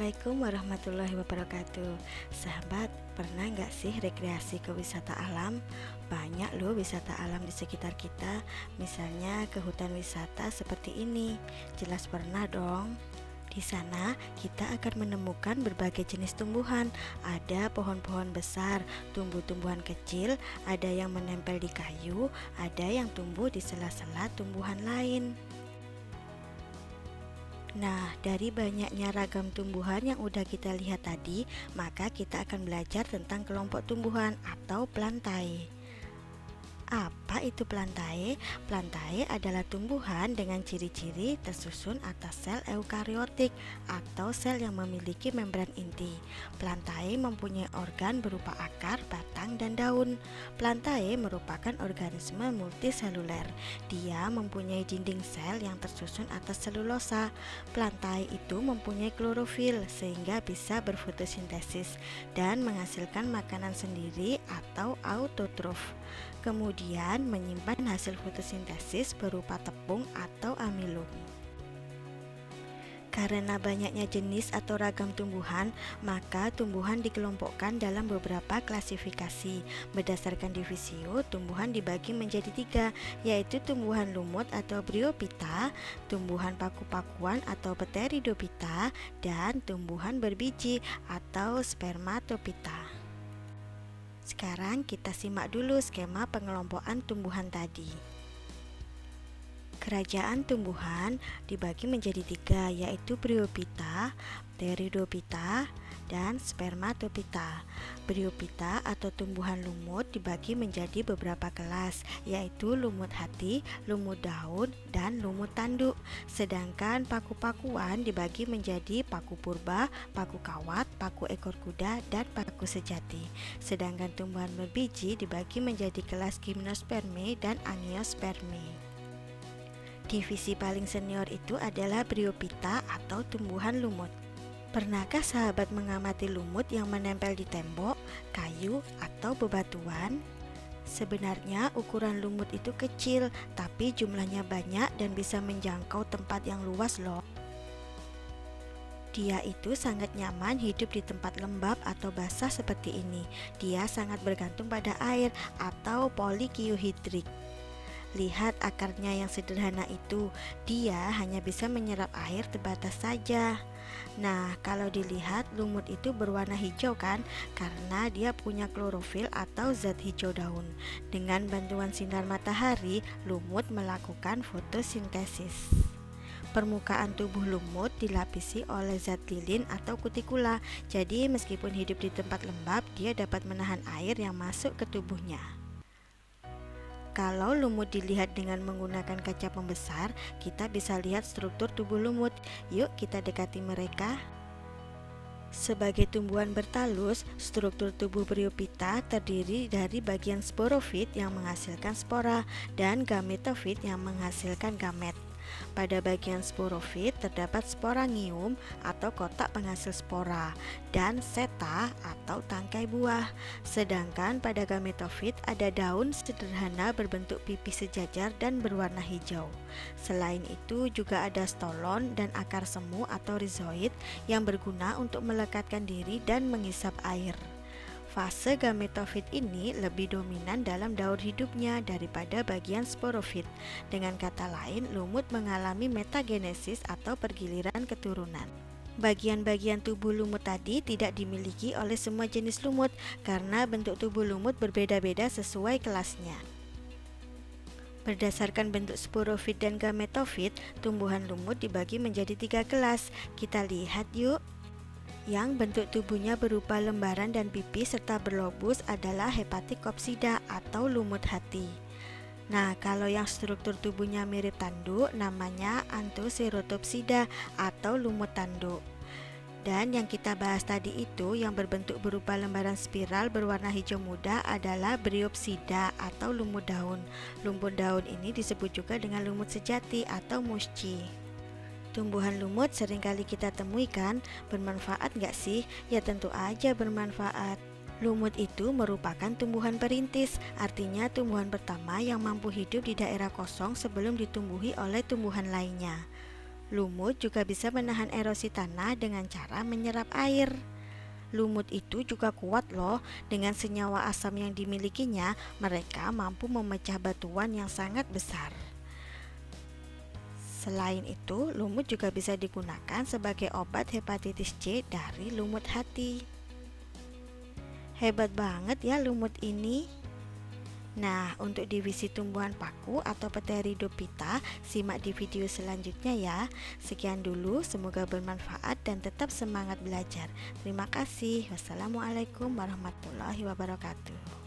Assalamualaikum warahmatullahi wabarakatuh. Sahabat, pernah nggak sih rekreasi ke wisata alam? Banyak loh wisata alam di sekitar kita. Misalnya ke hutan wisata seperti ini. Jelas pernah dong. Di sana kita akan menemukan berbagai jenis tumbuhan. Ada pohon-pohon besar, tumbuh-tumbuhan kecil, ada yang menempel di kayu, ada yang tumbuh di sela-sela tumbuhan lain. Nah, dari banyaknya ragam tumbuhan yang udah kita lihat tadi, maka kita akan belajar tentang kelompok tumbuhan atau plantae. Apa itu plantae? Plantae adalah tumbuhan dengan ciri-ciri tersusun atas sel eukariotik atau sel yang memiliki membran inti. Plantae mempunyai organ berupa akar, batang, dan daun. Plantae merupakan organisme multiseluler. Dia mempunyai dinding sel yang tersusun atas selulosa. Plantae itu mempunyai klorofil sehingga bisa berfotosintesis dan menghasilkan makanan sendiri atau autotrof. Kemudian menyimpan hasil fotosintesis berupa tepung atau amilum. Karena banyaknya jenis atau ragam tumbuhan, maka tumbuhan dikelompokkan dalam beberapa klasifikasi. Berdasarkan divisio, tumbuhan dibagi menjadi 3, yaitu tumbuhan lumut atau bryophyta, tumbuhan paku-pakuan atau pteridophyta, dan tumbuhan berbiji atau spermatophyta. Sekarang kita simak dulu skema pengelompokan tumbuhan tadi. Kerajaan tumbuhan dibagi menjadi 3, yaitu bryophyta, pteridophyta, dan spermatophyta. Bryophyta atau tumbuhan lumut dibagi menjadi beberapa kelas, yaitu lumut hati, lumut daun, dan lumut tanduk. Sedangkan paku-pakuan dibagi menjadi paku purba, paku kawat, paku ekor kuda, dan paku sejati. Sedangkan tumbuhan berbiji dibagi menjadi kelas gymnospermae dan angiospermae. Divisi paling senior itu adalah bryophyta atau tumbuhan lumut. Pernahkah sahabat mengamati lumut yang menempel di tembok, kayu, atau bebatuan? Sebenarnya ukuran lumut itu kecil, tapi jumlahnya banyak dan bisa menjangkau tempat yang luas loh. Dia itu sangat nyaman hidup di tempat lembab atau basah seperti ini. Dia sangat bergantung pada air atau polikiohidrik. Lihat akarnya yang sederhana itu, dia hanya bisa menyerap air terbatas saja. Nah, kalau dilihat lumut itu berwarna hijau kan, karena dia punya klorofil atau zat hijau daun. Dengan bantuan sinar matahari, lumut melakukan fotosintesis. Permukaan tubuh lumut dilapisi oleh zat lilin atau kutikula. Jadi meskipun hidup di tempat lembab, dia dapat menahan air yang masuk ke tubuhnya. Kalau lumut dilihat dengan menggunakan kaca pembesar, kita bisa lihat struktur tubuh lumut. Yuk kita dekati mereka. Sebagai tumbuhan bertalus, struktur tubuh bryophyta terdiri dari bagian sporofit yang menghasilkan spora dan gametofit yang menghasilkan gamet. Pada bagian sporofit terdapat sporangium atau kotak penghasil spora dan seta atau tangkai buah. Sedangkan pada gametofit ada daun sederhana berbentuk pipi sejajar dan berwarna hijau. Selain itu juga ada stolon dan akar semu atau rhizoid yang berguna untuk melekatkan diri dan menghisap air. Fase gametofit ini lebih dominan dalam daur hidupnya daripada bagian sporofit. Dengan kata lain, lumut mengalami metagenesis atau pergiliran keturunan. Bagian-bagian tubuh lumut tadi tidak dimiliki oleh semua jenis lumut karena bentuk tubuh lumut berbeda-beda sesuai kelasnya. Berdasarkan bentuk sporofit dan gametofit, tumbuhan lumut dibagi menjadi 3 kelas. Kita lihat yuk. Yang bentuk tubuhnya berupa lembaran dan pipi serta berlobus adalah Hepaticopsida atau lumut hati. Nah, kalau yang struktur tubuhnya mirip tanduk namanya Anthocerotopsida atau lumut tanduk. Dan yang kita bahas tadi itu yang berbentuk berupa lembaran spiral berwarna hijau muda adalah Bryopsida atau lumut daun. Lumut daun ini disebut juga dengan lumut sejati atau musci. Tumbuhan lumut seringkali kita temui kan, bermanfaat nggak sih? Ya tentu aja bermanfaat. Lumut itu merupakan tumbuhan perintis, artinya tumbuhan pertama yang mampu hidup di daerah kosong sebelum ditumbuhi oleh tumbuhan lainnya. Lumut juga bisa menahan erosi tanah dengan cara menyerap air. Lumut itu juga kuat loh, dengan senyawa asam yang dimilikinya, mereka mampu memecah batuan yang sangat besar. Selain itu, lumut juga bisa digunakan sebagai obat hepatitis C dari lumut hati. Hebat banget ya lumut ini. Nah, untuk divisi tumbuhan paku atau Pteridophyta, simak di video selanjutnya ya. Sekian dulu, semoga bermanfaat dan tetap semangat belajar. Terima kasih. Wassalamualaikum warahmatullahi wabarakatuh.